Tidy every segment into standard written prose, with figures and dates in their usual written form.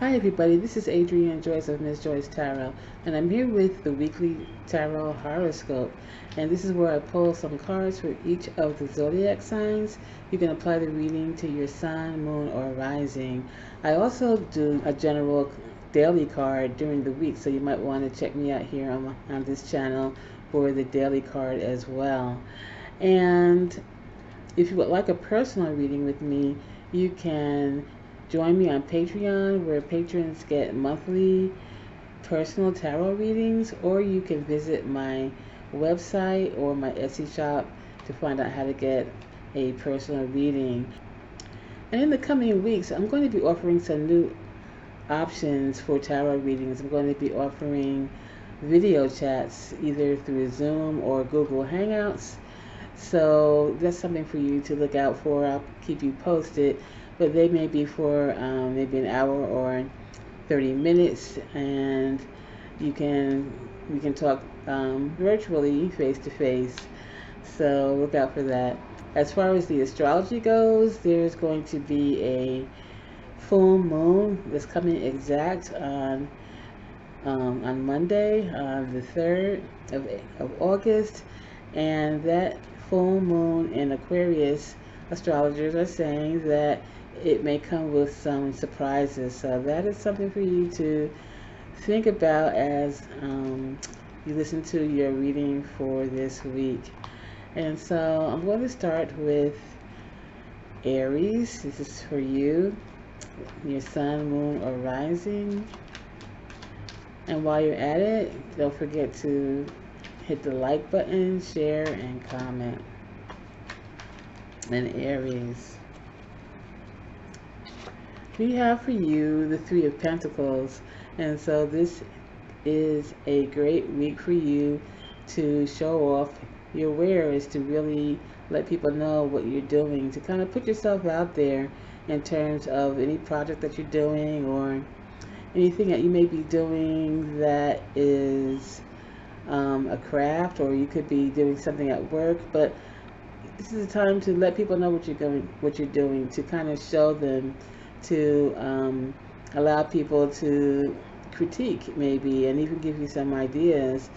Hi everybody, this is Adrienne Joyce of Miss Joyce Tarot, and I'm here with the weekly tarot horoscope. And this is where I pull some cards for each of the zodiac signs. You can apply the reading to your sun, moon, or rising. I also do a general daily card during the week, so you might want to check me out here on this channel for the daily card as well. And if you would like a personal reading with me, you can join me on Patreon, where patrons get monthly personal tarot readings, or you can visit my website or my Etsy shop to find out how to get a personal reading. And in the coming weeks, I'm going to be offering some new options for tarot readings. I'm going to be offering video chats either through Zoom or Google Hangouts. So that's something for you to look out for. I'll keep you posted, but they may be for maybe an hour or 30 minutes, and we can talk virtually, face to face. So look out for that. As far as the astrology goes, there's going to be a full moon that's coming exact on Monday, the 3rd of August, and that full moon in Aquarius, astrologers are saying that it may come with some surprises. So that is something for you to think about as you listen to your reading for this week. And so I'm going to start with Aries. This is for you, your sun, moon, or rising. And while you're at it, don't forget to hit the like button, share, and comment. And Aries, we have for you the Three of Pentacles, and so this is a great week for you to show off your wares, to really let people know what you're doing, to kind of put yourself out there in terms of any project that you're doing or anything that you may be doing that is a craft, or you could be doing something at work. But this is a time to let people know what you're doing, to kind of show them, to allow people to critique maybe, and even give you some ideas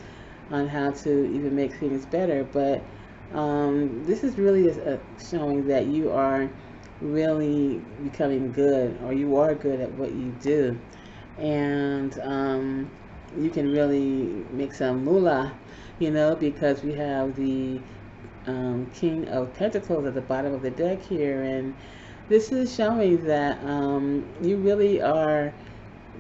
on how to even make things better. But this is really showing that you are really becoming good, or you are good at what you do, and you can really make some moolah, because we have the King of Pentacles at the bottom of the deck here, and this is showing that you really are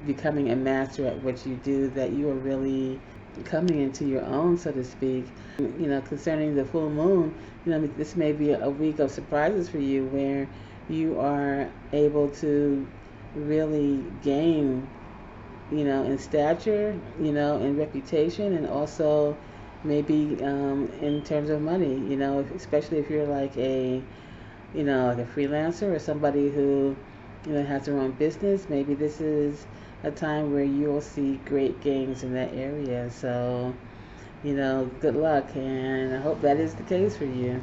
becoming a master at what you do, that you are really coming into your own, so to speak. Concerning the full moon, this may be a week of surprises for you, where you are able to really gain, in stature, in reputation, and also maybe in terms of money, especially if you're like a freelancer, or somebody who, has their own business. Maybe this is a time where you'll see great gains in that area. So, good luck, and I hope that is the case for you.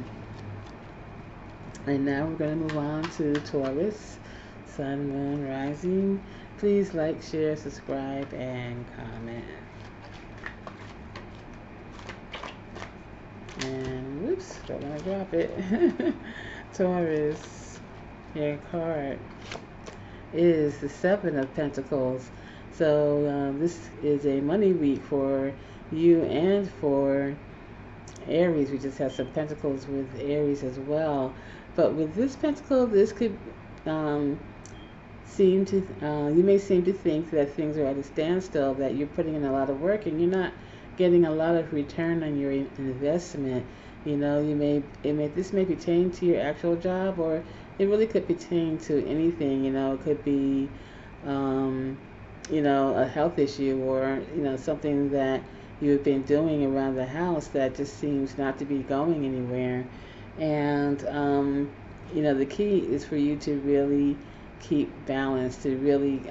And now we're going to move on to Taurus, sun, moon, rising. Please like, share, subscribe, and comment. And whoops, don't want to drop it. Taurus, your card is the Seven of Pentacles. So this is a money week for you and for Aries. We just have some pentacles with Aries as well. But with this pentacle, this could you may seem to think that things are at a standstill, that you're putting in a lot of work and you're not getting a lot of return on your investment. This may pertain to your actual job, or it really could pertain to anything. It could be a health issue, or something that you've been doing around the house that just seems not to be going anywhere. And the key is for you to really keep balance, to really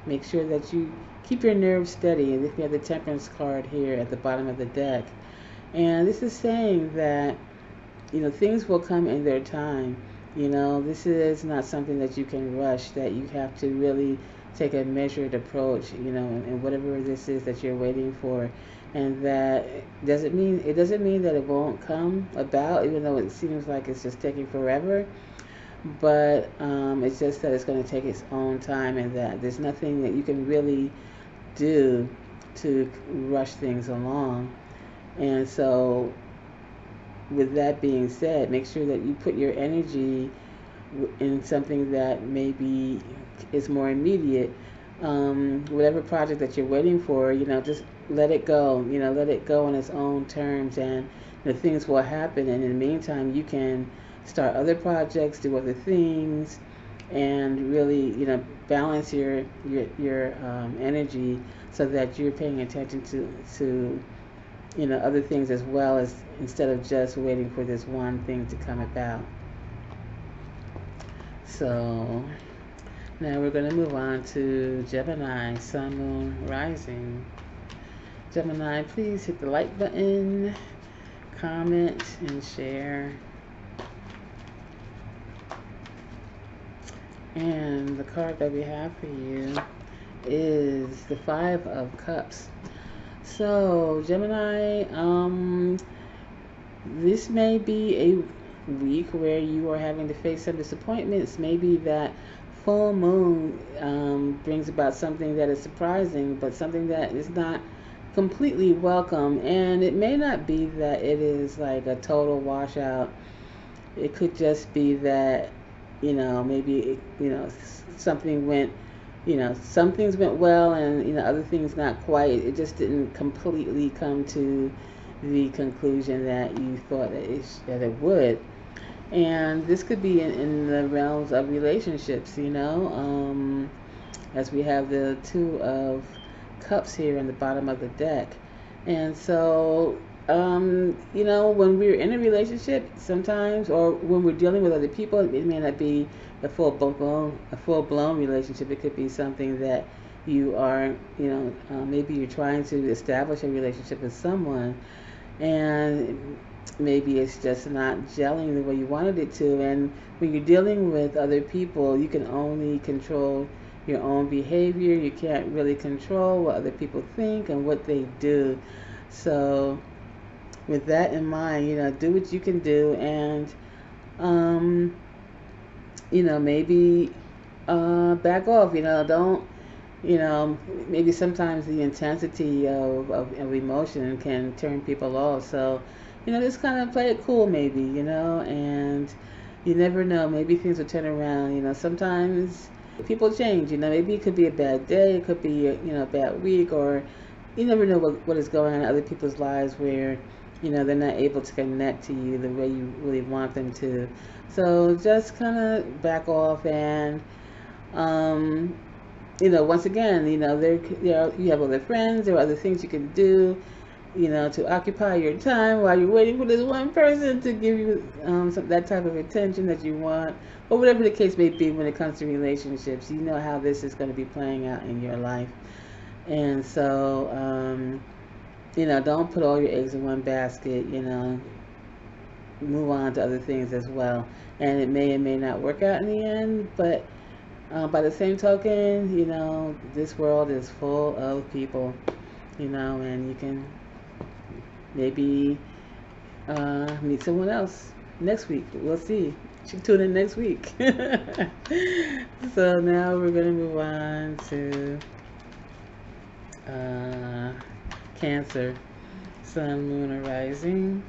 make sure that you keep your nerves steady. And if you have the Temperance card here at the bottom of the deck, and this is saying that things will come in their time. This is not something that you can rush, that you have to really take a measured approach, you know, and whatever this is that you're waiting for. And that doesn't mean that it won't come about, even though it seems like it's just taking forever. But it's just that it's going to take its own time, and that there's nothing that you can really do to rush things along. And so, with that being said, make sure that you put your energy in something that maybe is more immediate. Whatever project that you're waiting for, you know, just let it go. You know, let it go on its own terms, and you know, things will happen. And in the meantime, you can start other projects, do other things, and really, you know, balance your energy so that you're paying attention to you know, other things as well, as instead of just waiting for this one thing to come about. So now we're going to move on to Gemini, Sun, Moon, Rising. Gemini, please hit the like button, comment, and share. And the card that we have for you is the Five of Cups. So, Gemini, this may be a week where you are having to face some disappointments. Maybe that full moon brings about something that is surprising, but something that is not completely welcome. And it may not be that it is like a total washout. It could just be that, you know, maybe, you know, something went, you know, some things went well, and, you know, other things not quite. It just didn't completely come to the conclusion that you thought that it would. And this could be in the realms of relationships, you know, as we have the Two of Cups here in the bottom of the deck. And so, you know, when we're in a relationship sometimes, or when we're dealing with other people, it may not be a full-blown relationship. It could be something that you are, you know, maybe you're trying to establish a relationship with someone, and maybe it's just not gelling the way you wanted it to. And when you're dealing with other people, you can only control your own behavior. You can't really control what other people think and what they do. So with that in mind, you know, do what you can do, and you know, maybe back off. You know, don't, you know, maybe sometimes the intensity of emotion can turn people off. So, you know, just kind of play it cool, maybe, you know, and you never know. Maybe things will turn around. You know, sometimes people change. You know, maybe it could be a bad day, it could be, you know, a bad week, or you never know what is going on in other people's lives where, you know, they're not able to connect to you the way you really want them to. So just kind of back off, and you know, once again, you know, you have other friends, there are other things you can do, you know, to occupy your time while you're waiting for this one person to give you that type of attention that you want, or whatever the case may be when it comes to relationships. You know how this is going to be playing out in your life. And so, you know, don't put all your eggs in one basket, you know, move on to other things as well. And it may or may not work out in the end, but by the same token, you know, this world is full of people, you know, and you can maybe meet someone else next week. We'll see. Tune in next week. So now we're going to move on to Cancer, Sun, Moon, and Rising.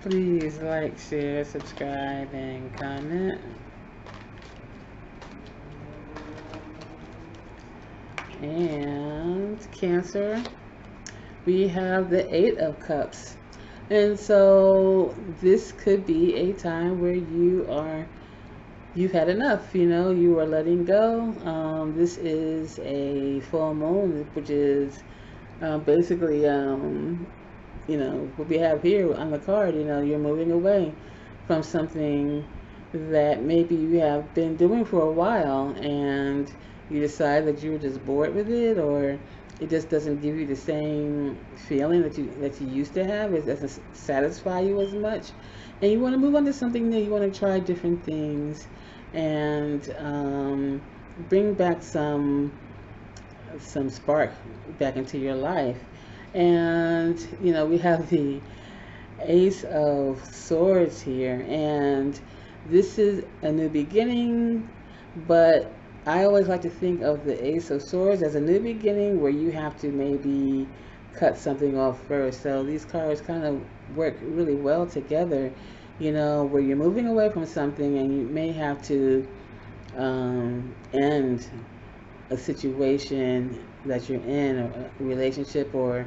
Please like, share, subscribe, and comment. And Cancer, we have the Eight of Cups. And so this could be a time where you've had enough, you know, you are letting go. This is a full moon, which is basically, you know, what we have here on the card. You know, you're moving away from something that maybe you have been doing for a while, and you decide that you're just bored with it, or it just doesn't give you the same feeling that you used to have. It doesn't satisfy you as much, and you want to move on to something new. You want to try different things, and bring back some spark back into your life. And you know, we have the Ace of Swords here, and this is a new beginning, but I always like to think of the Ace of Swords as a new beginning where you have to maybe cut something off first. So these cards kind of work really well together, you know, where you're moving away from something and you may have to end a situation that you're in, or a relationship or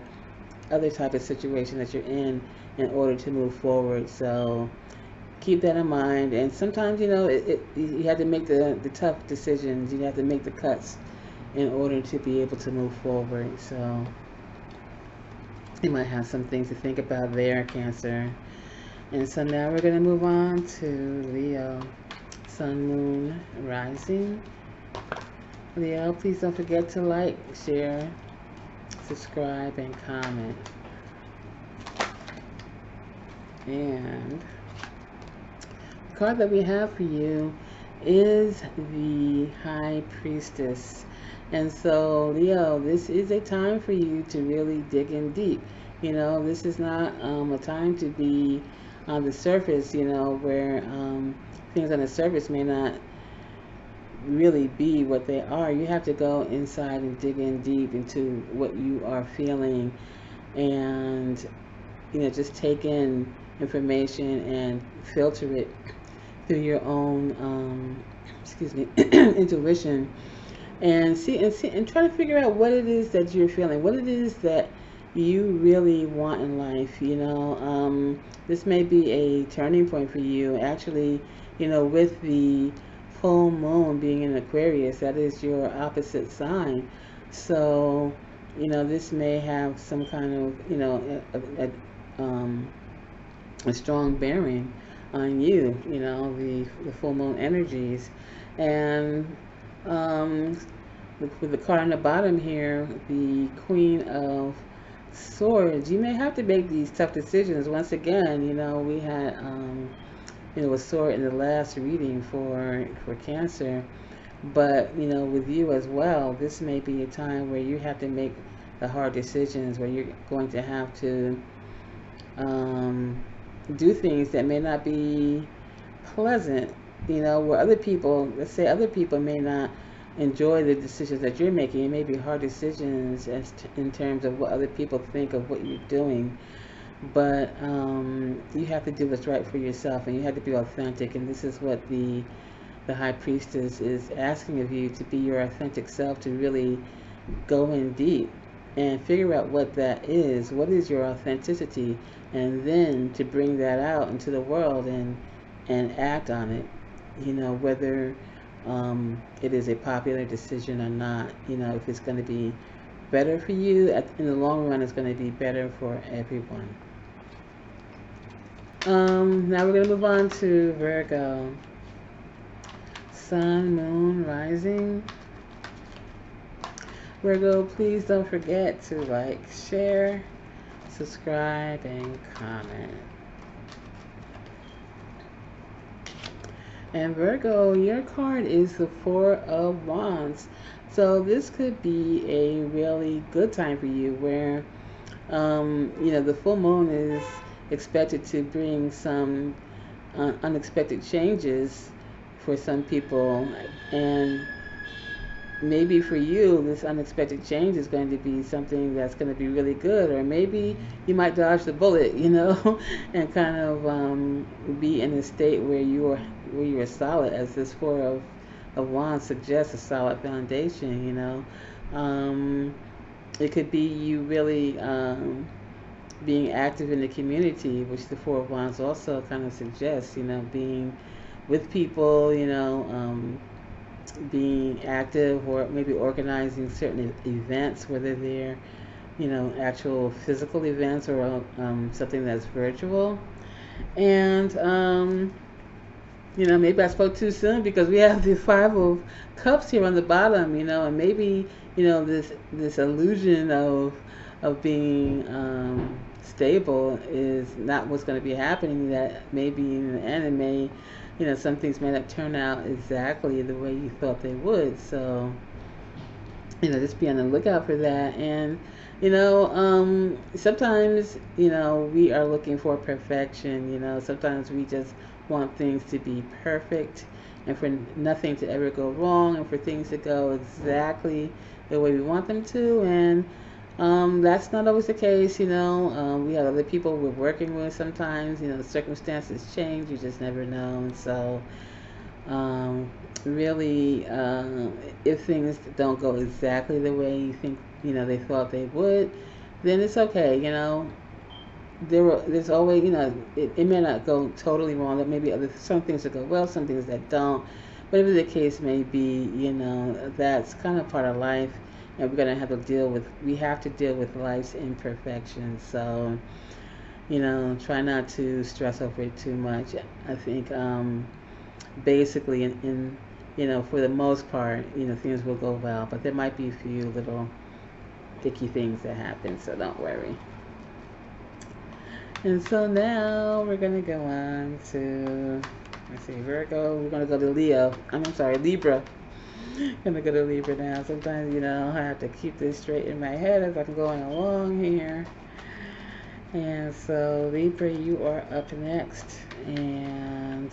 other type of situation that you're in order to move forward. So keep that in mind. And sometimes, you know, you have to make the tough decisions. You have to make the cuts in order to be able to move forward. So you might have some things to think about there, Cancer. And so now we're going to move on to Leo, Sun, Moon, Rising. Leo, please don't forget to like, share, subscribe, and comment. And the card that we have for you is the High Priestess. And so, Leo, this is a time for you to really dig in deep. You know, this is not a time to be on the surface, you know, where things on the surface may not really be what they are. You have to go inside and dig in deep into what you are feeling, and you know, just take in information and filter it through your own intuition, and see and try to figure out what it is that you're feeling, what it is that you really want in life. You know, this may be a turning point for you, actually. You know, with the full moon being in Aquarius, that is your opposite sign. So, you know, this may have some kind of, you know, a strong bearing on you, you know, the full moon energies. And with the card on the bottom here, the Queen of Swords, you may have to make these tough decisions. Once again, you know, we had you know, a sword in the last reading for Cancer, but you know, with you as well, this may be a time where you have to make the hard decisions, where you're going to have to do things that may not be pleasant, you know, where other people, let's say other people may not enjoy the decisions that you're making. It may be hard decisions in terms of what other people think of what you're doing. But you have to do what's right for yourself, and you have to be authentic. And this is what the High Priestess is asking of you, to be your authentic self, to really go in deep and figure out what that is. What is your authenticity? And then to bring that out into the world and act on it. You know, whether it is a popular decision or not. You know, if it's going to be better for you, in the long run, it's going to be better for everyone. Now we're going to move on to Virgo, Sun, Moon, Rising. Virgo, please don't forget to like, share, subscribe, and comment. And Virgo, your card is the Four of Wands. So this could be a really good time for you, where you know, the full moon is expected to bring some unexpected changes for some people, and maybe for you this unexpected change is going to be something that's going to be really good, or maybe you might dodge the bullet, you know, and kind of be in a state where you are solid, as this Four of Wands suggests, a solid foundation. You know, it could be you really being active in the community, which the Four of Wands also kind of suggests. You know, being with people, you know, being active, or maybe organizing certain events, whether they're, you know, actual physical events or something that's virtual. And you know, maybe I spoke too soon, because we have the Five of Cups here on the bottom, you know, and maybe, you know, this illusion of being stable is not what's going to be happening. That maybe in the end it may, some things may not turn out exactly the way you thought they would. So, just be on the lookout for that. And, sometimes, we are looking for perfection. Sometimes we just want things to be perfect and for nothing to ever go wrong and for things to go exactly the way we want them to. And that's not always the case. We have other people we're working with sometimes. Circumstances change. You just never know. And so, really, if things don't go exactly the way you think, they thought they would, then it's okay. There's always, it may not go totally wrong. There may be some things that go well, some things that don't. Whatever the case may be, that's kind of part of life. And we're going to have to deal with life's imperfections. So, try not to stress over it too much. I think, basically, for the most part, things will go well. But there might be a few little icky things that happen, so don't worry. And so now we're going to go on to, let's see, Virgo. We're going to go to Libra. I'm going to go to Libra now. Sometimes, I have to keep this straight in my head as I'm going along here. And so, Libra, you are up next. And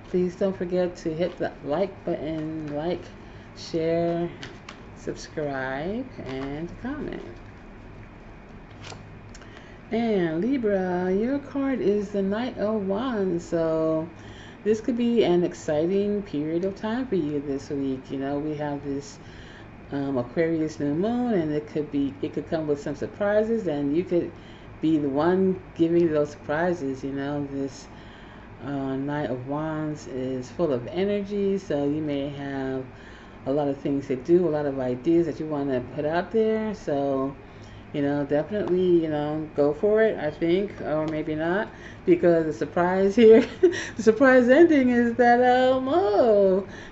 please don't forget to hit the like button, share, subscribe, and comment. And Libra, your card is the Knight of Wands. So this could be an exciting period of time for you this week. We have this Aquarius new moon, and it could come with some surprises, and you could be the one giving those surprises. This Knight of Wands is full of energy, so you may have a lot of things to do, a lot of ideas that you want to put out there. So, definitely, go for it, I think, or maybe not, because the surprise here, the surprise ending is that,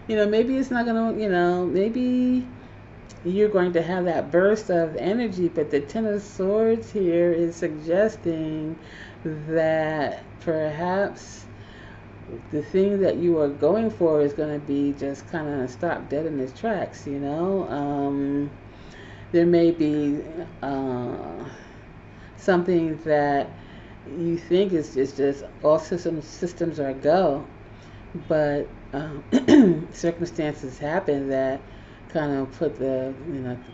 maybe it's not going to, maybe you're going to have that burst of energy, but the Ten of Swords here is suggesting that perhaps the thing that you are going for is going to be just kind of stopped dead in its tracks. There may be something that you think is just all systems are go, but circumstances happen that kind of put the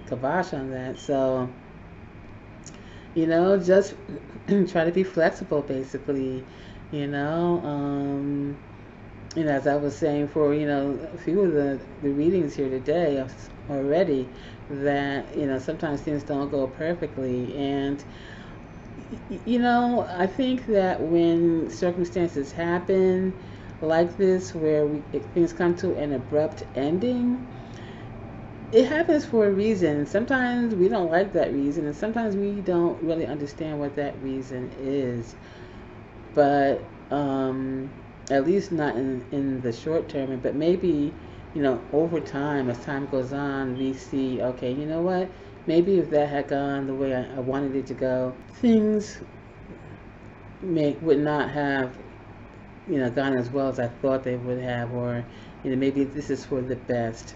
kibosh on that. So just try to be flexible, basically. As I was saying for a few of the readings here today already, that sometimes things don't go perfectly. And I think that when circumstances happen like this, where things come to an abrupt ending, it happens for a reason. Sometimes we don't like that reason, and sometimes we don't really understand what that reason is. But at least not in the short term, but maybe over time, as time goes on, we see, okay, you know what, maybe if that had gone the way I wanted it to go, things would not have gone as well as I thought they would have, or maybe this is for the best.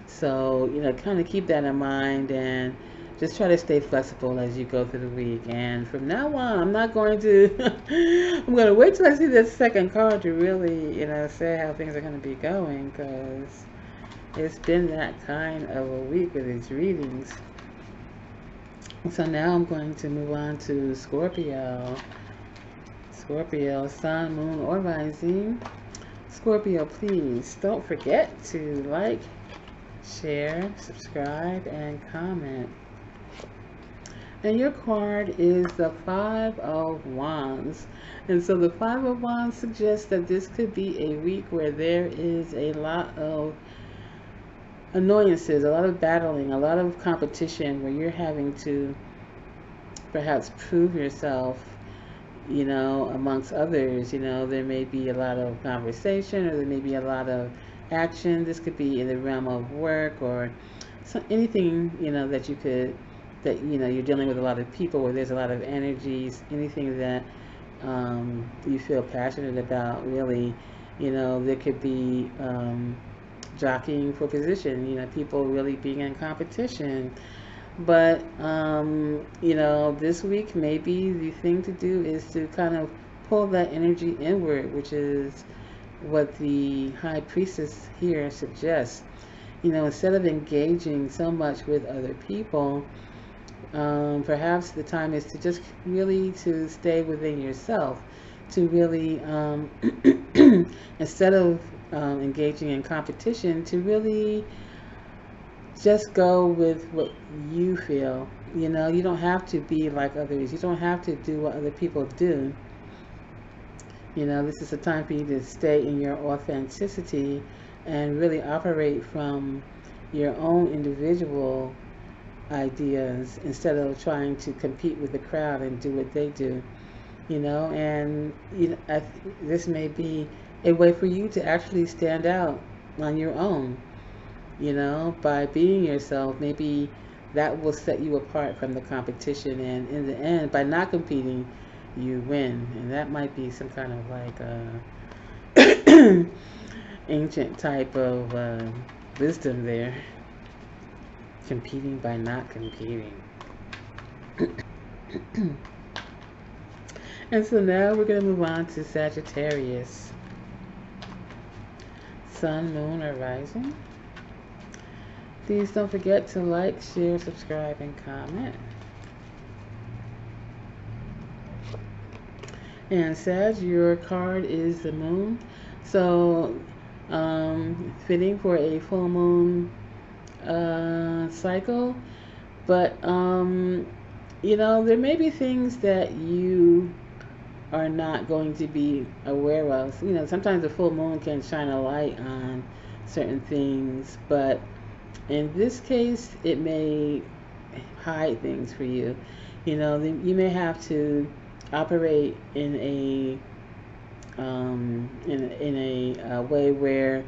So kind of keep that in mind, and just try to stay flexible as you go through the week. And from now on, I'm not going to I'm going to wait till I see this second card to really say how things are going to be going, because it's been that kind of a week with these readings. So now I'm going to move on to Scorpio. Scorpio, Sun, Moon, or Rising. Scorpio, please don't forget to like, share, subscribe, and comment. And your card is the Five of Wands. And so the Five of Wands suggests that this could be a week where there is a lot of annoyances, a lot of battling, a lot of competition, where you're having to perhaps prove yourself, amongst others. There may be a lot of conversation, or there may be a lot of action. This could be in the realm of work, or anything, that you could that, you know, you're dealing with a lot of people where there's a lot of energies, anything that you feel passionate about, really, you know, there could be jockeying for position, you know, people really being in competition. But, you know, this week, maybe the thing to do is to kind of pull that energy inward, which is what the High Priestess here suggests. You know, instead of engaging so much with other people, perhaps the time is to just really to stay within yourself, to really, instead of engaging in competition, to really just go with what you feel. You know, you don't have to be like others. You don't have to do what other people do. You know, this is a time for you to stay in your authenticity and really operate from your own individual ideas instead of trying to compete with the crowd and do what they do. You know, and you know, this may be a way for you to actually stand out on your own. You know, by being yourself, maybe that will set you apart from the competition, and in the end, by not competing, you win. And that might be some kind of like ancient type of wisdom there. Competing by not competing. And so now we're going to move on to Sagittarius. Sun, Moon, or Rising. Please don't forget to like, share, subscribe, and comment. And Sag, your card is the Moon. So, fitting for a full moon cycle. But, you know, there may be things that you are not going to be aware of. You know, sometimes the full moon can shine a light on certain things, but in this case, it may hide things for you. You know, you may have to operate in a way where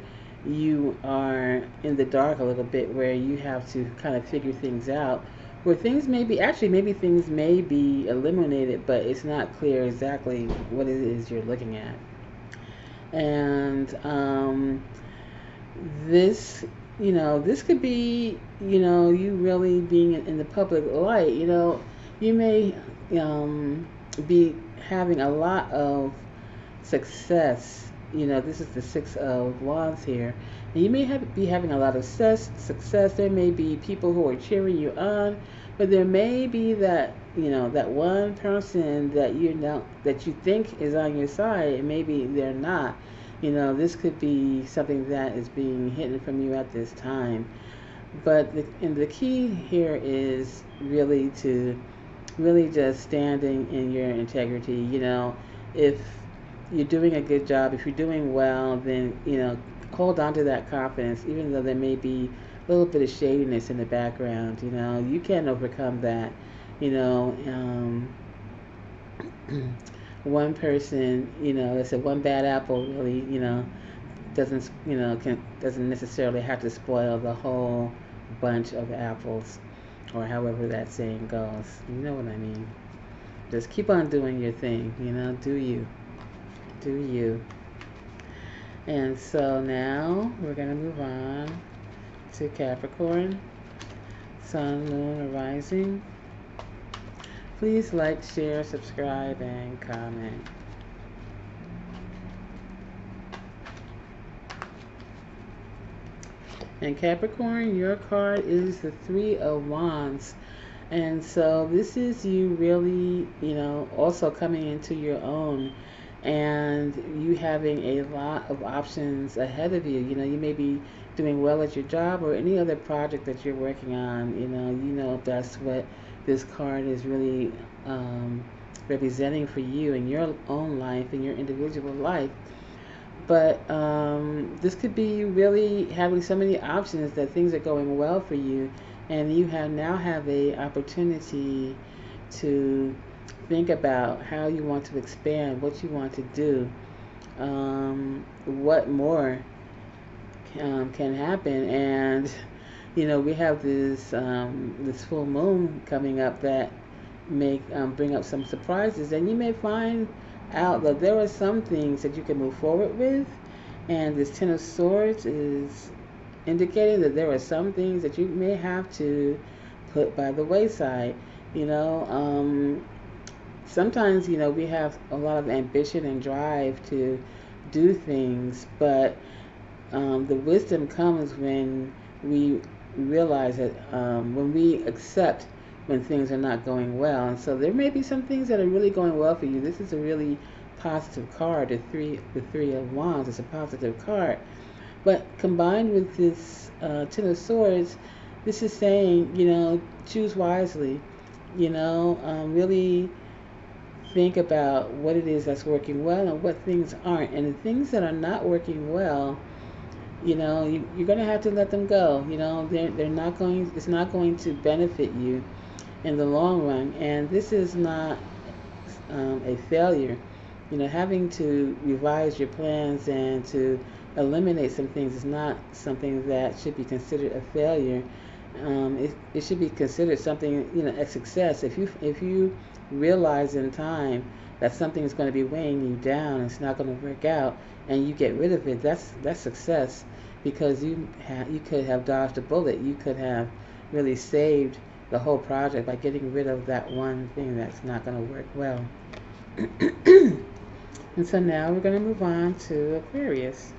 you are in the dark a little bit, where you have to kind of figure things out. Where things may be, actually, maybe things may be eliminated, but it's not clear exactly what it is you're looking at. And this, you know, this could be, you know, you really being in the public light. You know, you may be having a lot of success. You know, this is the Six of Wands here. And you may be having a lot of success. There may be people who are cheering you on, but there may be that, you know, that one person that you know, that you think is on your side, and maybe they're not. You know, this could be something that is being hidden from you at this time. But the key here is really to just standing in your integrity. You know, if you're doing a good job, if you're doing well, then, you know, hold on to that confidence, even though there may be a little bit of shadiness in the background. You know, you can overcome that. You know, one person, you know, they said one bad apple really, you know, doesn't necessarily have to spoil the whole bunch of apples, or however that saying goes. You know what I mean? Just keep on doing your thing. You know, do you. And so now we're going to move on to Capricorn, Sun, Moon, or Rising. Please like, share, subscribe, and comment. And Capricorn, your card is the Three of Wands. And so this is you really, you know, also coming into your own, and you having a lot of options ahead of you. You know, you may be doing well at your job or any other project that you're working on. You know that's what this card is really representing for you in your own life, in your individual life. But this could be really having so many options that things are going well for you, and you now have a opportunity to think about how you want to expand, what you want to do, what more can happen. And we have this full moon coming up that may bring up some surprises, and you may find out that there are some things that you can move forward with. And this Ten of Swords is indicating that there are some things that you may have to put by the wayside. Sometimes, we have a lot of ambition and drive to do things, but the wisdom comes when we realize that, when we accept when things are not going well. And so there may be some things that are really going well for you. This is a really positive card. The three of Wands is a positive card. But combined with this Ten of Swords, this is saying, choose wisely. Really think about what it is that's working well and what things aren't. And the things that are not working well, you're going to have to let them go. They're not going. It's not going to benefit you in the long run. And this is not a failure. Having to revise your plans and to eliminate some things is not something that should be considered a failure. It should be considered something, a success. If you realize in time that something is going to be weighing you down, it's not going to work out, and you get rid of it, that's success, because you could have dodged a bullet. You could have really saved the whole project by getting rid of that one thing that's not going to work well. And so now we're going to move on to Aquarius.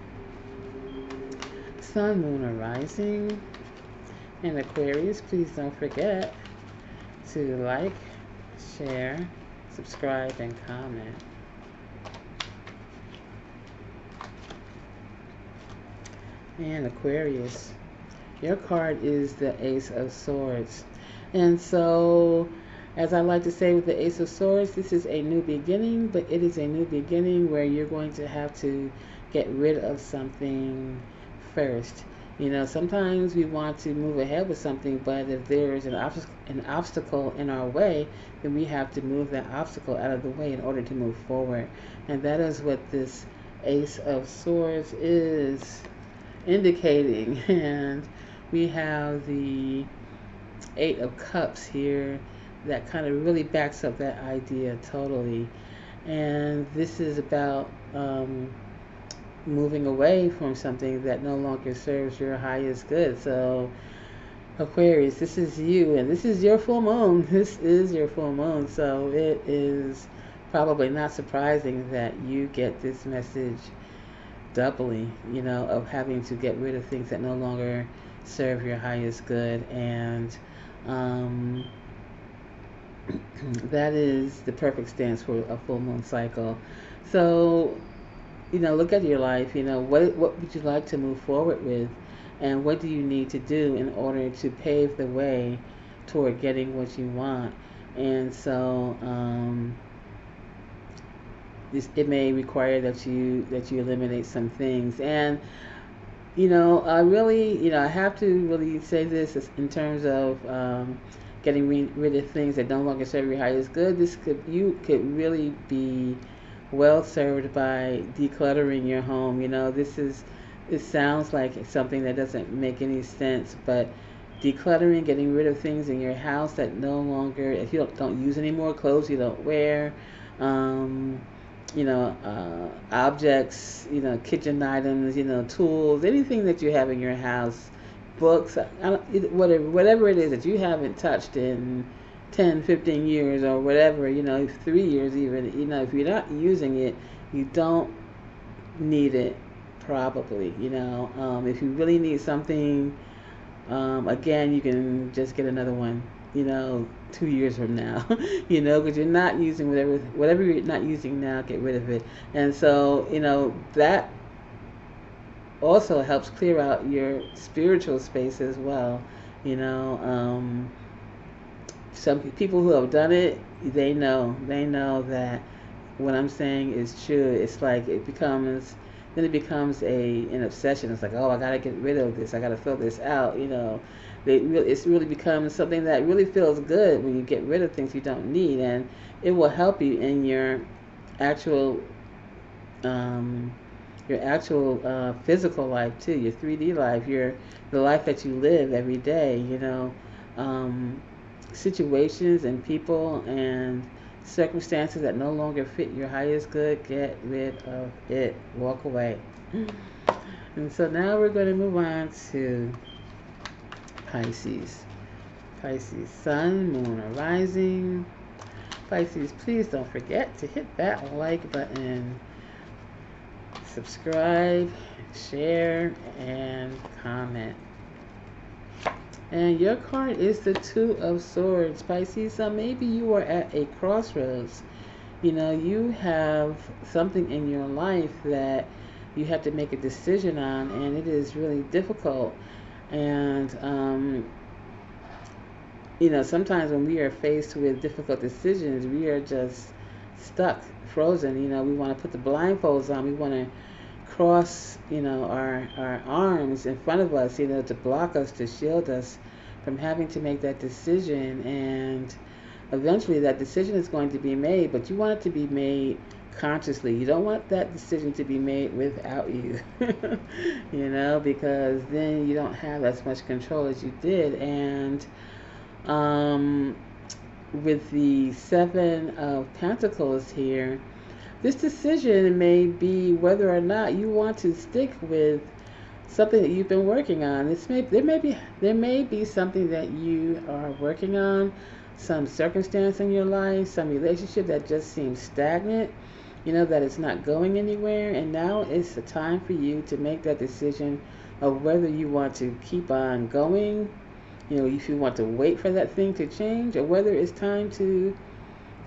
Sun, Moon, or Rising. And Aquarius, please don't forget to like, share, subscribe, and comment. And Aquarius, your card is the Ace of Swords. And so, as I like to say with the Ace of Swords, this is a new beginning, but it is a new beginning where you're going to have to get rid of something first. Sometimes we want to move ahead with something, but if there is an obstacle in our way, then we have to move that obstacle out of the way in order to move forward. And that is what this Ace of Swords is indicating. And we have the Eight of Cups here that kind of really backs up that idea totally. And this is about moving away from something that no longer serves your highest good. So Aquarius, this is you, and this is your full moon. This is your full moon. So it is probably not surprising that you get this message doubly, of having to get rid of things that no longer serve your highest good. And that is the perfect stance for a full moon cycle. So look at your life. What would you like to move forward with, and what do you need to do in order to pave the way toward getting what you want? And so it may require that you eliminate some things. And I really, I have to really say this in terms of getting rid of things that no longer serve your highest good. You could really be well served by decluttering your home. It sounds like something that doesn't make any sense, but decluttering, getting rid of things in your house that no longer, if you don't use any more, clothes you don't wear, objects, kitchen items, tools, anything that you have in your house, books, whatever it is that you haven't touched in 10, 15 years or whatever, 3 years even, if you're not using it, you don't need it probably. If you really need something, again, you can just get another one, 2 years from now, because you're not using whatever you're not using now, get rid of it. And so, that also helps clear out your spiritual space as well. Some people who have done it, they know that what I'm saying is true. It's like it becomes an obsession. It's like, oh, I gotta get rid of this. I gotta fill this out. It's really becomes something that really feels good when you get rid of things you don't need, and it will help you in your actual your actual physical life too, your 3D life, the life that you live every day. Situations and people and circumstances that no longer fit your highest good, get rid of it. Walk away. And so now we're going to move on to Pisces. Pisces, sun, moon, or rising. Pisces, please don't forget to hit that like button, subscribe, share, and comment. And your card is the Two of Swords, Pisces. So maybe you are at a crossroads. You have something in your life that you have to make a decision on, and it is really difficult. And sometimes when we are faced with difficult decisions, we are just stuck, frozen. We want to put the blindfolds on. We want to cross, our arms in front of us, to block us, to shield us from having to make that decision. And eventually that decision is going to be made, but you want it to be made consciously. You don't want that decision to be made without you, because then you don't have as much control as you did. And with the Seven of Pentacles here, this decision may be whether or not you want to stick with something that you've been working on. There may be something that you are working on, some circumstance in your life, some relationship that just seems stagnant, that it's not going anywhere. And now it's the time for you to make that decision of whether you want to keep on going, if you want to wait for that thing to change, or whether it's time to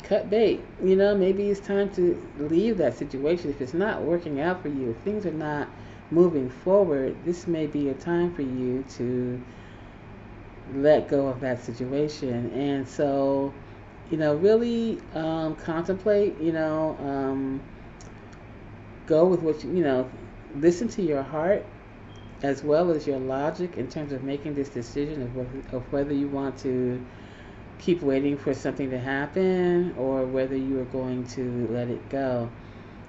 cut bait. Maybe it's time to leave that situation. If it's not working out for you, if things are not moving forward, this may be a time for you to let go of that situation. And so, really contemplate, go with what listen to your heart as well as your logic in terms of making this decision of whether you want to keep waiting for something to happen or whether you are going to let it go.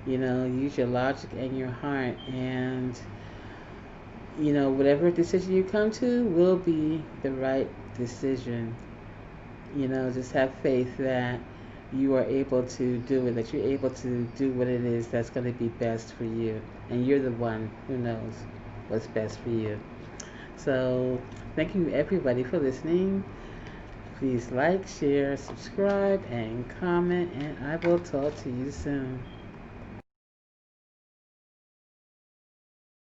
Use your logic and your heart, and whatever decision you come to will be the right decision. Just have faith that you are able to do it, that you're able to do what it is that's going to be best for you, and you're the one who knows what's best for you. So thank you everybody for listening. Please like, share, subscribe, and comment, and I will talk to you soon.